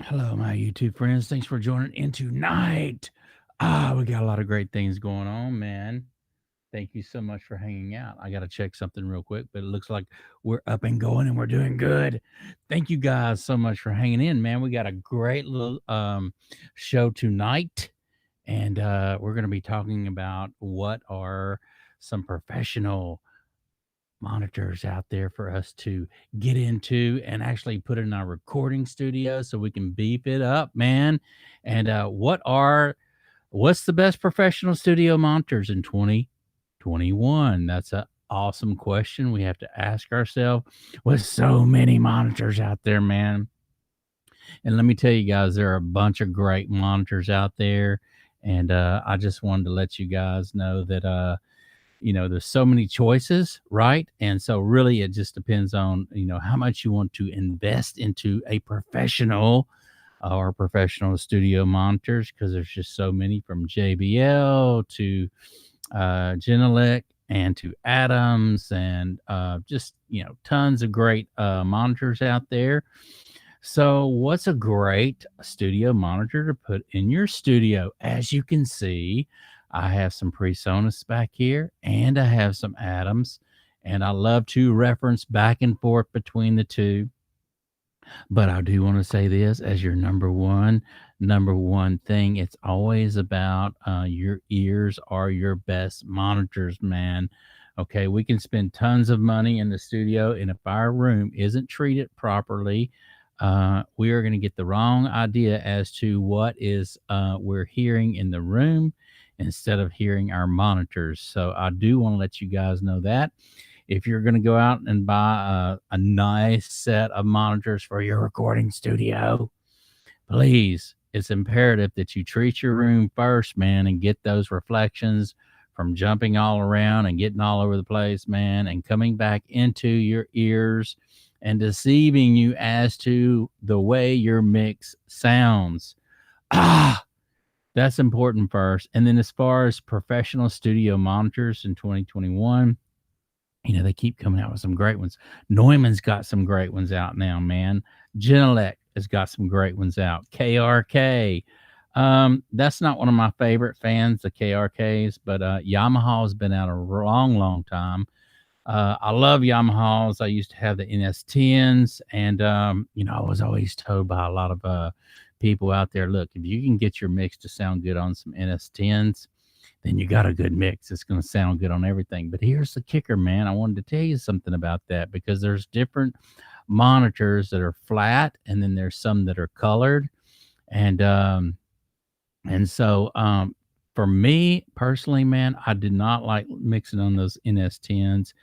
Hello, my YouTube friends. Thanks for joining in tonight. We got a lot of great things going on, man. Thank you so much for hanging out. I got to check something real quick, but it looks like we're up and going and we're doing good. Thank you guys so much for hanging in, man. We got a great little show tonight, and we're going to be talking about what are some professional monitors out there for us to get into and actually put in our recording studio so we can beef it up, man. And what's the best professional studio monitors in 2021? That's a awesome question we have to ask ourselves with so many monitors out there, man. And let me tell you guys, there are a bunch of great monitors out there. And I just wanted to let you guys know that there's so many choices, right? And so really it just depends on how much you want to invest into a professional or professional studio monitors, because there's just so many, from JBL to Genelec and to Adams, and just tons of great monitors out there. So what's a great studio monitor to put in your studio? As you can see, I have some PreSonus back here, and I have some Adams, and I love to reference back and forth between the two. But I do want to say this as your number one thing. It's always about your ears are your best monitors, man. Okay, we can spend tons of money in the studio, and if our room isn't treated properly, we are going to get the wrong idea as to what is we're hearing in the room instead of hearing our monitors. So I do want to let you guys know that if you're going to go out and buy a nice set of monitors for your recording studio, please, it's imperative that you treat your room first, man, and get those reflections from jumping all around and getting all over the place, man, and coming back into your ears and deceiving you as to the way your mix sounds. Ah, that's important first. And then as far as professional studio monitors in 2021, they keep coming out with some great ones. Neumann's got some great ones out now, man. Genelec has got some great ones out. KRK. That's not one of my favorite fans, the KRKs, but Yamaha has been out a long, long time. I love Yamahas. I used to have the NS10s, and I was always told by a lot of people out there, look, if you can get your mix to sound good on some NS10s, then you got a good mix. It's going to sound good on everything. But here's the kicker, man. I wanted to tell you something about that, because there's different monitors that are flat, and then there's some that are colored. And for me personally, man, I did not like mixing on those NS10s.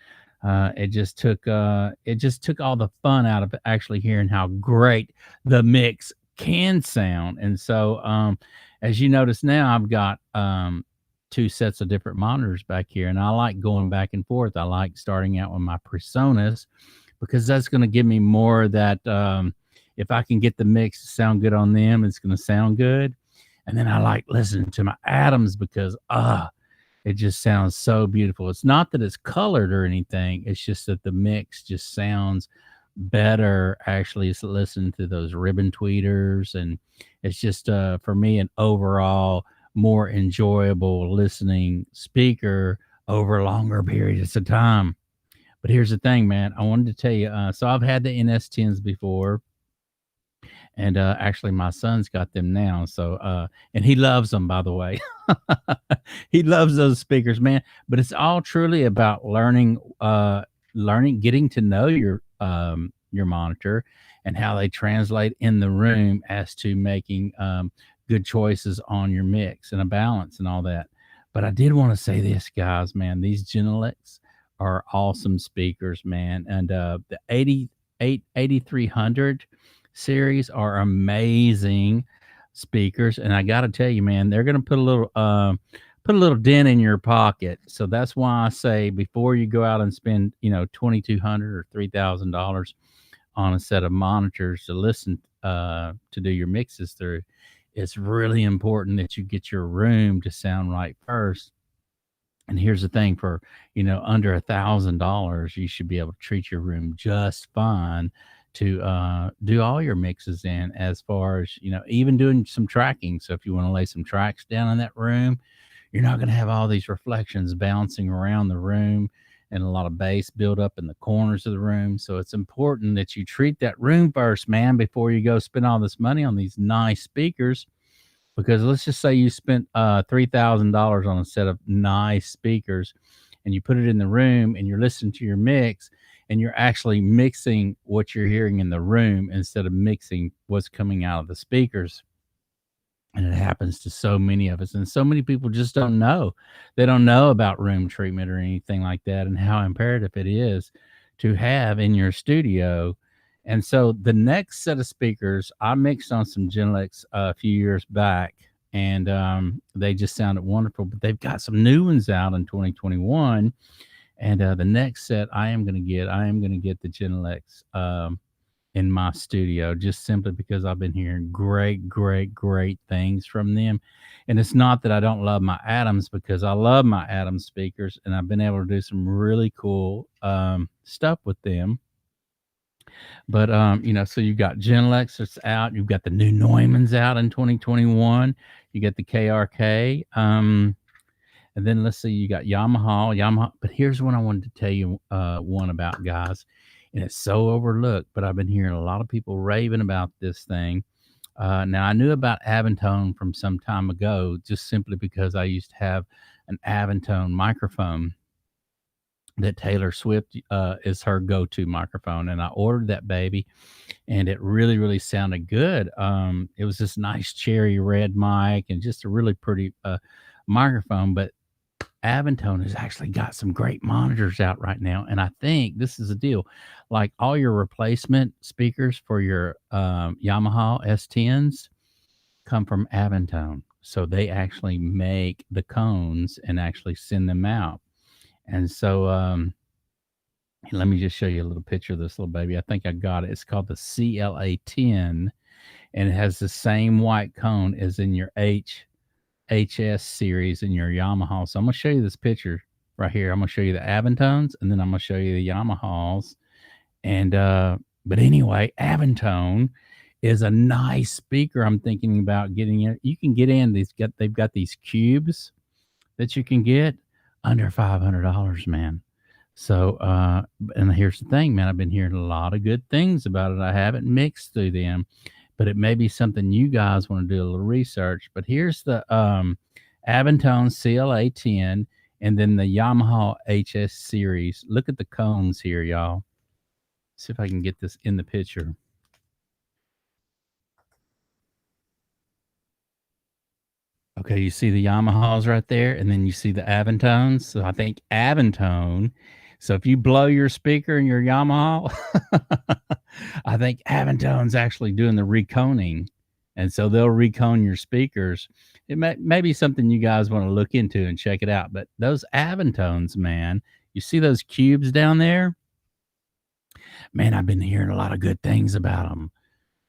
It just took all the fun out of actually hearing how great the mix can sound. And so as you notice now, I've got two sets of different monitors back here, and I like going back and forth. I like starting out with my PreSonus, because that's going to give me more of that. If I can get the mix to sound good on them, it's going to sound good. And then I like listening to my Adams, because it just sounds so beautiful. It's not that it's colored or anything. It's just that the mix just sounds better. Actually, it's listening to those ribbon tweeters, and it's just for me an overall more enjoyable listening speaker over longer periods of time. But here's the thing, man. I wanted to tell you. So I've had the NS10s before, and actually my son's got them now. So and he loves them, by the way. He loves those speakers, man. But it's all truly about learning, getting to know your monitor and how they translate in the room as to making good choices on your mix and a balance and all that. But I did want to say this, guys, man. These Genelecs are awesome speakers, man. And the 8300 series are amazing speakers. And I got to tell you, man, they're going to put a little dent in your pocket. So that's why I say, before you go out and spend, $2,200 or $3,000 on a set of monitors to listen to do your mixes through, it's really important that you get your room to sound right first. And here's the thing: for under $1,000, you should be able to treat your room just fine to do all your mixes in, as far as, even doing some tracking. So if you want to lay some tracks down in that room, you're not going to have all these reflections bouncing around the room and a lot of bass build up in the corners of the room. So it's important that you treat that room first, man, before you go spend all this money on these nice speakers. Because let's just say you spent $3,000 on a set of nice speakers, and you put it in the room and you're listening to your mix, and you're actually mixing what you're hearing in the room instead of mixing what's coming out of the speakers. And it happens to so many of us, and so many people just don't know. They don't know about room treatment or anything like that, and how imperative it is to have in your studio. And so the next set of speakers I mixed on some Genelecs a few years back, and they just sounded wonderful. But they've got some new ones out in 2021, and the next set I am going to get the Genelecs in my studio, just simply because I've been hearing great things from them. And it's not that I don't love my Adams, because I love my Adams speakers, and I've been able to do some really cool stuff with them. But so you've got Genelecs that's out, you've got the new Neumanns out in 2021, you get the KRK, and then let's see, you got Yamaha. But here's what I wanted to tell you one about, guys. And it's so overlooked, but I've been hearing a lot of people raving about this thing. Now, I knew about Aventone from some time ago, just simply because I used to have an Aventone microphone that Taylor Swift is her go-to microphone. And I ordered that baby, and it really sounded good. It was this nice cherry red mic and just a really pretty microphone. But Aventone has actually got some great monitors out right now, and I think this is the deal. Like, all your replacement speakers for your Yamaha S10s come from Aventone. So they actually make the cones and actually send them out. And so let me just show you a little picture of this little baby. I think I got it. It's called the CLA10, and it has the same white cone as in your HS series in your Yamaha. So I'm going to show you this picture right here. I'm going to show you the Aventones, and then I'm going to show you the Yamahas. And but anyway, Aventone is a nice speaker. I'm thinking about getting it. You can get in these. They've got these cubes that you can get under $500, man. So and here's the thing, man. I've been hearing a lot of good things about it. I haven't mixed through them, but it may be something you guys want to do a little research. But here's the Aventone CLA10, and then the Yamaha HS series. Look at the cones here, y'all. See if I can get this in the picture. Okay, you see the Yamahas right there, and then you see the Aventones. So I think Aventone. So if you blow your speaker in your Yamaha, I think Aventone's actually doing the reconing. And so they'll recone your speakers. It may be something you guys want to look into and check it out. But those Aventones, man, you see those cubes down there? Man, I've been hearing a lot of good things about them.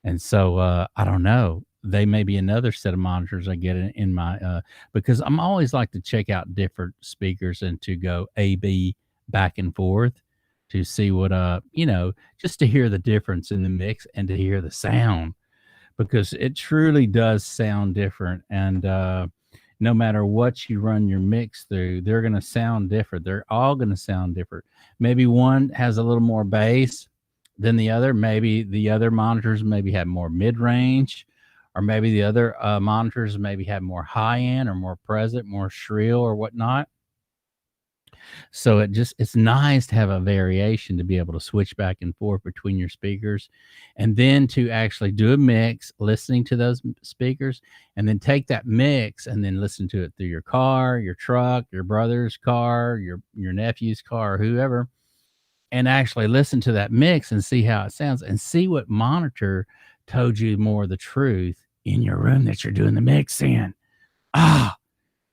And so I don't know. They may be another set of monitors I get in my because I'm always like to check out different speakers and to go A/B back and forth to see what just to hear the difference in the mix and to hear the sound, because it truly does sound different. And no matter what you run your mix through, they're going to sound different. They're all going to sound different. Maybe one has a little more bass than the other. Maybe the other monitors maybe have more mid-range, or maybe the other monitors maybe have more high-end or more present, more shrill or whatnot. So it's nice to have a variation, to be able to switch back and forth between your speakers, and then to actually do a mix, listening to those speakers, and then take that mix and then listen to it through your car, your truck, your brother's car, your nephew's car, or whoever, and actually listen to that mix and see how it sounds, and see what monitor told you more of the truth in your room that you're doing the mix in.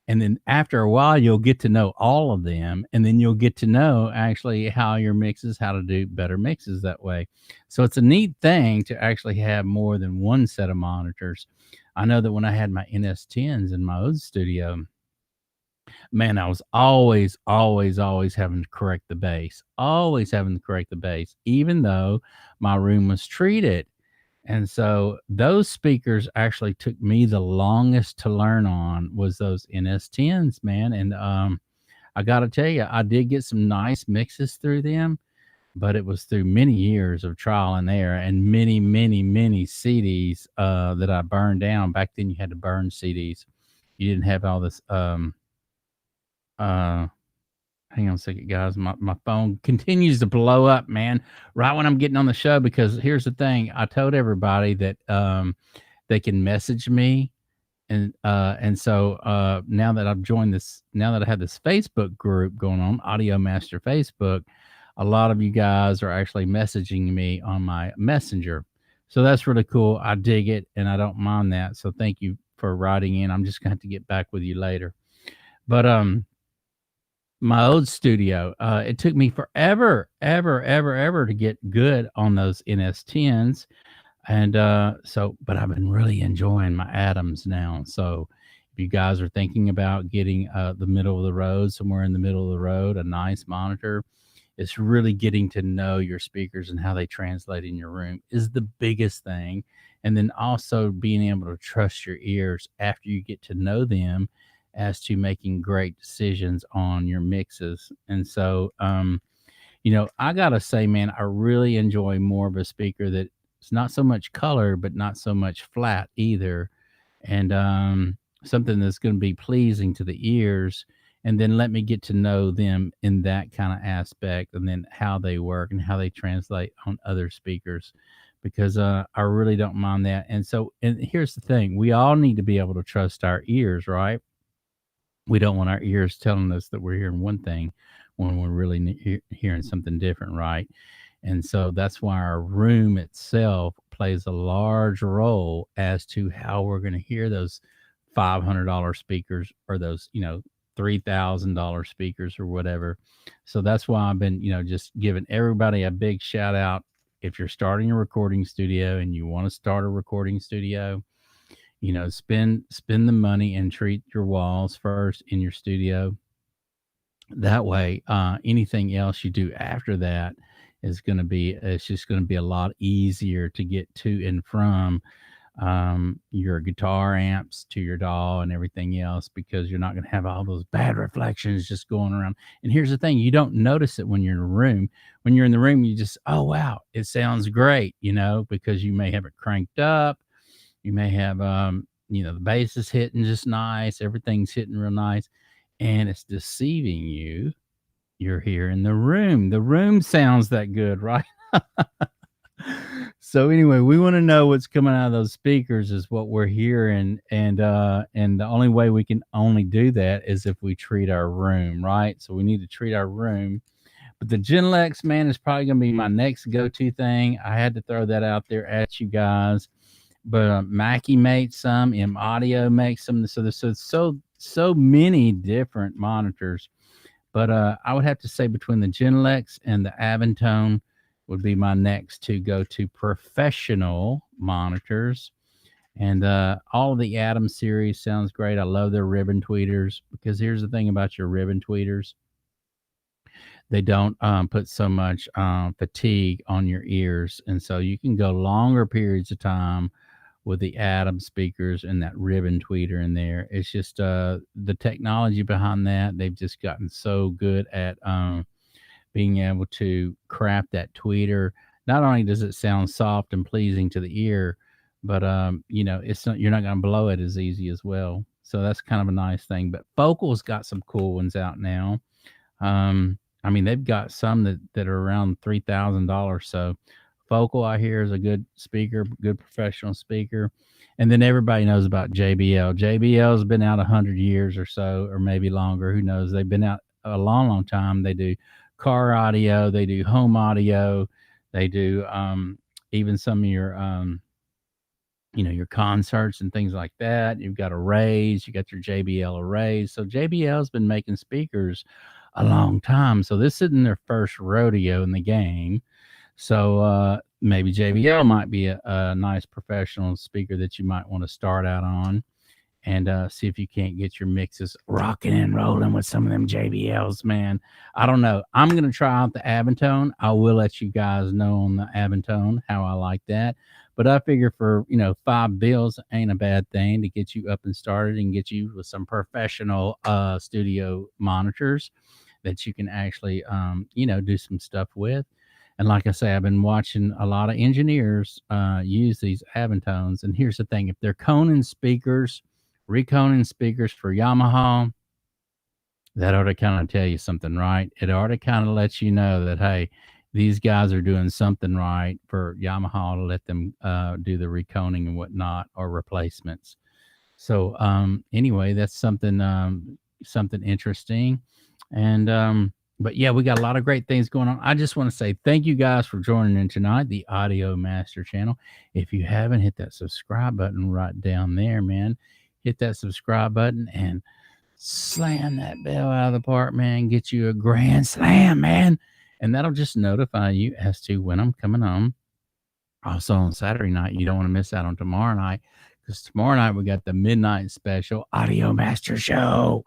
And then after a while, you'll get to know all of them, and then you'll get to know actually how your mixes, how to do better mixes that way. So it's a neat thing to actually have more than one set of monitors. I know that when I had my NS10s in my old studio, man, I was always having to correct the bass, always having to correct the bass, even though my room was treated. And so those speakers actually took me the longest to learn on was those NS10s, man. And I got to tell you, I did get some nice mixes through them, but it was through many years of trial and error and many CDs that I burned down. Back then, you had to burn CDs. You didn't have all this. Uh, Hang on a second, guys. My phone continues to blow up, man. Right when I'm getting on the show, because here's the thing: I told everybody that they can message me, and so now that I've joined this, now that I have this Facebook group going on, Audio Master Facebook, a lot of you guys are actually messaging me on my Messenger. So that's really cool. I dig it, and I don't mind that. So thank you for writing in. I'm just gonna have to get back with you later. But my old studio, it took me forever, ever to get good on those NS10s. And but I've been really enjoying my Adams now. So if you guys are thinking about getting the middle of the road, somewhere in the middle of the road, a nice monitor, it's really getting to know your speakers and how they translate in your room is the biggest thing. And then also being able to trust your ears after you get to know them as to making great decisions on your mixes. And so, I gotta say, man, I really enjoy more of a speaker that it's not so much color, but not so much flat either, and something that's going to be pleasing to the ears. And then let me get to know them in that kind of aspect, and then how they work and how they translate on other speakers, because I really don't mind that. And so, and here's the thing: we all need to be able to trust our ears, right? We don't want our ears telling us that we're hearing one thing when we're really hearing something different, right? And so that's why our room itself plays a large role as to how we're going to hear those $500 speakers, or those, $3,000 speakers or whatever. So that's why I've been, just giving everybody a big shout out. If you're starting a recording studio and you want to start a recording studio, spend the money and treat your walls first in your studio. That way, anything else you do after that it's just going to be a lot easier to get to and from your guitar amps to your DAW and everything else, because you're not going to have all those bad reflections just going around. And here's the thing: you don't notice it when you're in a room. When you're in the room, you just, oh, wow, it sounds great, because you may have it cranked up. You may have, the bass is hitting just nice. Everything's hitting real nice, and it's deceiving you. You're here in the room. The room sounds that good, right? So anyway, we want to know what's coming out of those speakers is what we're hearing, and the only way we can only do that is if we treat our room, right? So we need to treat our room. But the Genelecs, man, is probably going to be my next go-to thing. I had to throw that out there at you guys. But Mackie made some, M Audio makes some. So there's so many different monitors. But I would have to say between the Genelecs and the Aventone would be my next to go to professional monitors. And all of the Atom series sounds great. I love their ribbon tweeters, because here's the thing about your ribbon tweeters: they don't put so much fatigue on your ears, and so you can go longer periods of time with the Atom speakers and that ribbon tweeter in there. It's just the technology behind that. They've just gotten so good at being able to craft that tweeter. Not only does it sound soft and pleasing to the ear, but it's not, you're not going to blow it as easy as well. So that's kind of a nice thing. But Focal's got some cool ones out now. I mean, they've got some that are around $3,000. So Focal, I hear, is a good speaker, good professional speaker. And then everybody knows about JBL. JBL's been out 100 years or so, or maybe longer. Who knows? They've been out a long time. They do car audio. They do home audio. They do even some of your, your concerts and things like that. You've got arrays. You got your JBL arrays. So JBL's been making speakers a long time. So this isn't their first rodeo in the game. So maybe JBL might be a nice professional speaker that you might want to start out on. and see if you can't get your mixes rocking and rolling with some of them JBLs, man. I don't know. I'm gonna try out the Aventone. I will let you guys know on the Aventone how I like that. But I figure for $5 ain't a bad thing to get you up and started and get you with some professional studio monitors that you can actually do some stuff with. And like I say, I've been watching a lot of engineers use these Aventones. And here's the thing: if they're Conan speakers, Reconin speakers for Yamaha, that ought to kind of tell you something, right? It ought to kind of let you know that, hey, these guys are doing something right for Yamaha to let them do the reconing and whatnot or replacements. So anyway, that's something interesting. And but yeah, we got a lot of great things going on. I just want to say thank you guys for joining in tonight, the Audio Master channel. If you haven't, hit that subscribe button right down there, man. Hit that subscribe button and slam that bell out of the park, man. Get you a grand slam, man. And that'll just notify you as to when I'm coming on. Also on Saturday night, you don't want to miss out on tomorrow night, because tomorrow night we got the midnight special Audio Master Show.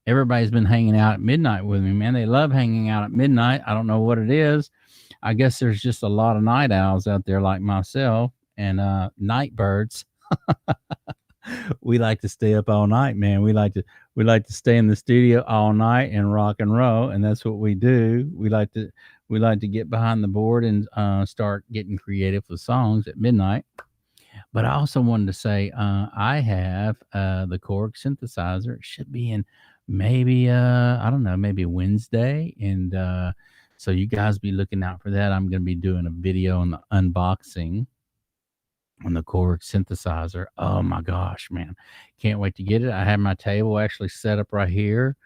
Everybody's been hanging out at midnight with me, man. They love hanging out at midnight. I don't know what it is. I guess there's just a lot of night owls out there like myself and night birds. We like to stay up all night, man. We like to stay in the studio all night and rock and roll, and that's what we do. We like to get behind the board and start getting creative with songs at midnight. But I also wanted to say I have the Korg synthesizer. It should be in maybe I don't know, maybe Wednesday, and so you guys be looking out for that. I'm going to be doing a video on the unboxing on the Korg synthesizer. Oh my gosh, man. Can't wait to get it. I have my table actually set up right here.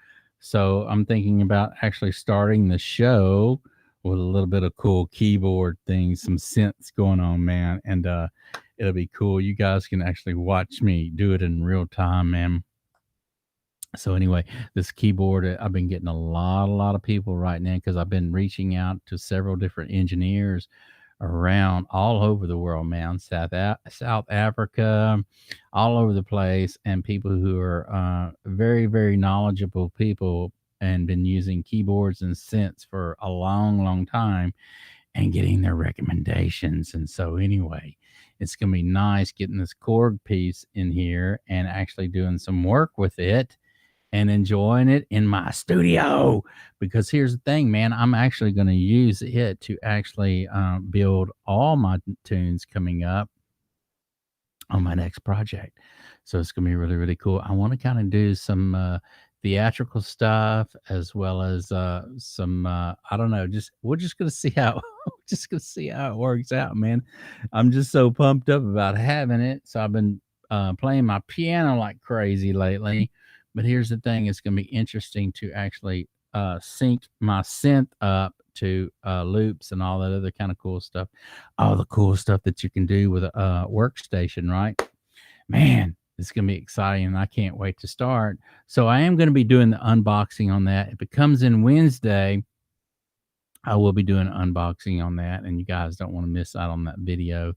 So I'm thinking about actually starting the show with a little bit of cool keyboard things, some synths going on, man. And it'll be cool. You guys can actually watch me do it in real time, man. So anyway, this keyboard, I've been getting a lot of people right now because I've been reaching out to several different engineers around all over the world, man. South Africa, all over the place, and people who are very knowledgeable people and been using keyboards and synths for a long time and getting their recommendations. And so anyway, it's gonna be nice getting this Korg piece in here and actually doing some work with it and enjoying it in my studio. Because here's the thing, man, I'm actually going to use it to actually build all my tunes coming up on my next project. So it's going to be really cool. I want to kind of do some theatrical stuff as well as some I don't know, we're just going to see how it works out, man. I'm just so pumped up about having it. So I've been playing my piano like crazy lately. But here's the thing, it's going to be interesting to actually sync my synth up to loops and all that other kind of cool stuff. All the cool stuff that you can do with a workstation, right? Man, it's going to be exciting, and I can't wait to start. So I am going to be doing the unboxing on that. If it comes in Wednesday, I will be doing an unboxing on that, and you guys don't want to miss out on that video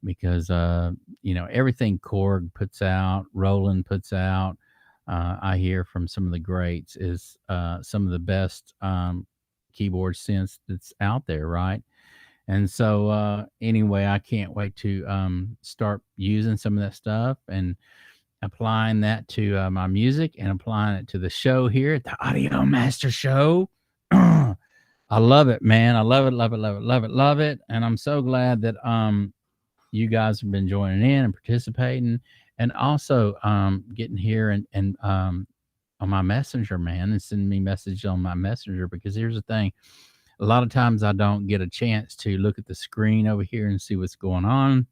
because, everything Korg puts out, Roland puts out, I hear from some of the greats is some of the best keyboard synths that's out there, right? And so anyway, I can't wait to start using some of that stuff and applying that to my music and applying it to the show here at the Audio Master Show. I love it, man. I love it. And I'm so glad that you guys have been joining in and participating, and also getting here and on my messenger, man, and sending me messages on my messenger. Because here's the thing, a lot of times I don't get a chance to look at the screen over here and see what's going on,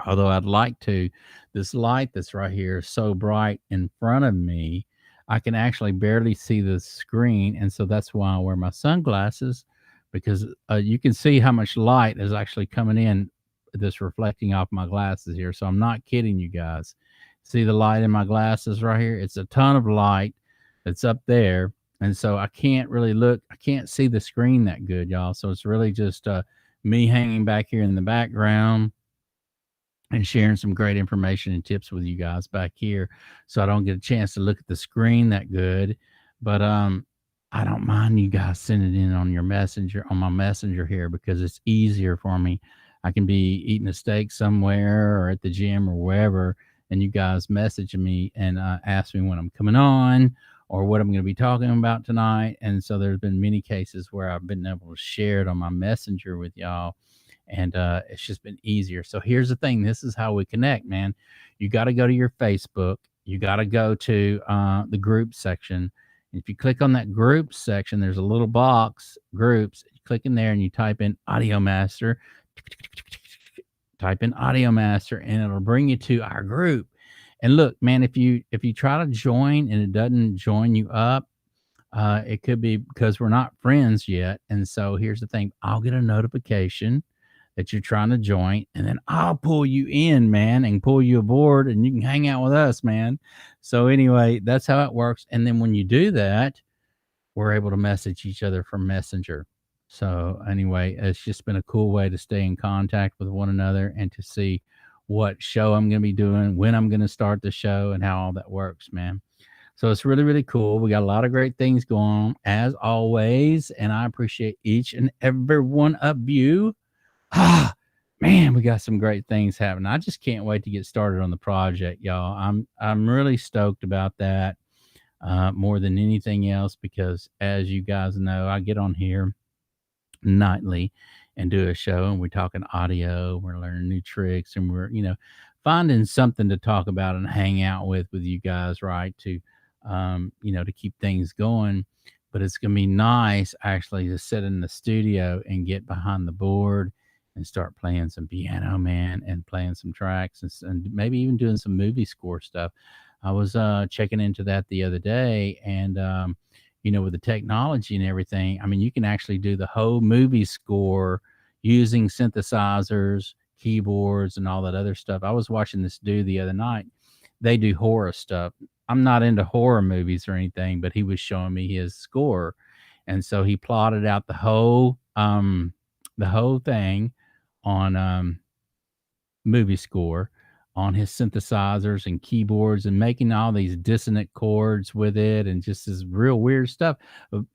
although I'd like to. This light that's right here is so bright in front of me, I can actually barely see the screen. And so that's why I wear my sunglasses, because you can see how much light is actually coming in, this reflecting off my glasses here. So I'm not kidding you guys. See the light in my glasses right here? It's a ton of light that's up there. And so I can't really look. I can't see the screen that good, y'all. So it's really just me hanging back here in the background and sharing some great information and tips with you guys back here. So I don't get a chance to look at the screen that good. But I don't mind you guys sending in on your messenger, on my messenger here, because it's easier for me. I can be eating a steak somewhere or at the gym or wherever, and you guys messaging me and ask me when I'm coming on or what I'm going to be talking about tonight. And so there's been many cases where I've been able to share it on my messenger with y'all, and it's just been easier. So here's the thing: this is how we connect, man. You got to go to your Facebook. You got to go to the group section. If you click on that group section, there's a little box, groups. You click in there and you type in Audio Master. Type in Audio Master, and it'll bring you to our group. And look, man, if you try to join and it doesn't join you up, it could be because we're not friends yet. And so here's the thing: I'll get a notification that you're trying to join, and then I'll pull you in, man, and pull you aboard, and you can hang out with us, man. So anyway, that's how it works. And then when you do that, we're able to message each other from Messenger. So anyway, it's just been a cool way to stay in contact with one another and to see what show I'm going to be doing, when I'm going to start the show, and how all that works, man. So it's really, really cool. We got a lot of great things going on, as always, and I appreciate each and every one of you. Ah, man, we got some great things happening. I just can't wait to get started on the project, y'all. I'm really stoked about that, more than anything else, because as you guys know, I get on here nightly and do a show, and we're talking audio, we're learning new tricks, and we're, finding something to talk about and hang out with you guys, right? To to keep things going. But it's gonna be nice actually to sit in the studio and get behind the board and start playing some piano, man, and playing some tracks, and maybe even doing some movie score stuff. I was checking into that the other day, and with the technology and everything, I mean, you can actually do the whole movie score using synthesizers, keyboards, and all that other stuff. I was watching this dude the other night. They do horror stuff. I'm not into horror movies or anything, but he was showing me his score, and so he plotted out the whole thing on movie score on his synthesizers and keyboards, and making all these dissonant chords with it and just this real weird stuff.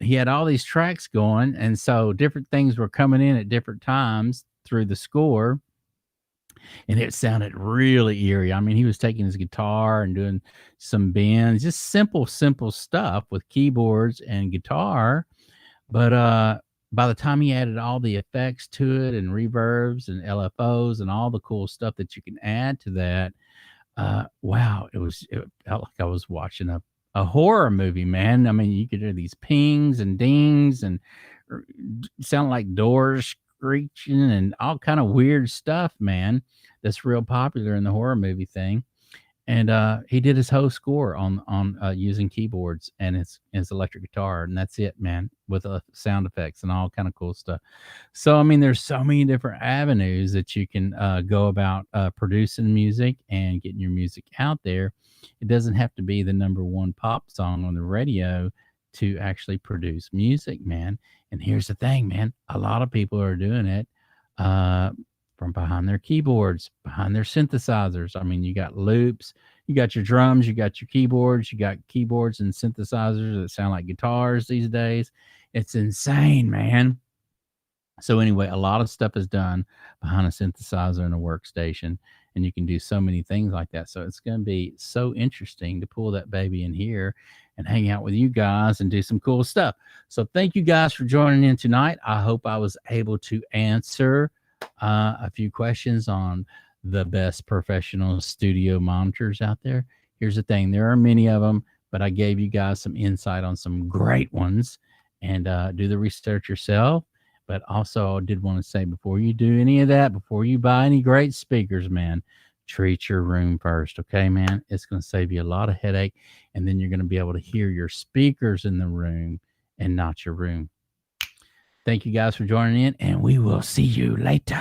He had all these tracks going, and so different things were coming in at different times through the score, and it sounded really eerie. I mean, he was taking his guitar and doing some bends, just simple stuff with keyboards and guitar. But by the time he added all the effects to it and reverbs and LFOs and all the cool stuff that you can add to that, wow, it felt like I was watching a horror movie, man. I mean, you could hear these pings and dings and sound like doors screeching and all kind of weird stuff, man. That's real popular in the horror movie thing. And he did his whole score on using keyboards and his electric guitar, and that's it, man, with sound effects and all kind of cool stuff. So I mean, there's so many different avenues that you can go about producing music and getting your music out there. It doesn't have to be the number one pop song on the radio to actually produce music, man. And here's the thing, man, a lot of people are doing it uh, from behind their keyboards, behind their synthesizers. I mean, you got loops, you got your drums, you got your keyboards, you got keyboards and synthesizers that sound like guitars these days. It's insane, man. So anyway, a lot of stuff is done behind a synthesizer and a workstation, and you can do so many things like that. So it's going to be so interesting to pull that baby in here and hang out with you guys and do some cool stuff. So thank you guys for joining in tonight. I hope I was able to answer a few questions on the best professional studio monitors out there. Here's the thing: there are many of them, but I gave you guys some insight on some great ones, and do the research yourself. But also, I did want to say, before you do any of that, before you buy any great speakers, man, treat your room first. Okay, man? It's going to save you a lot of headache. And then you're going to be able to hear your speakers in the room and not your room. Thank you guys for joining in, and we will see you later.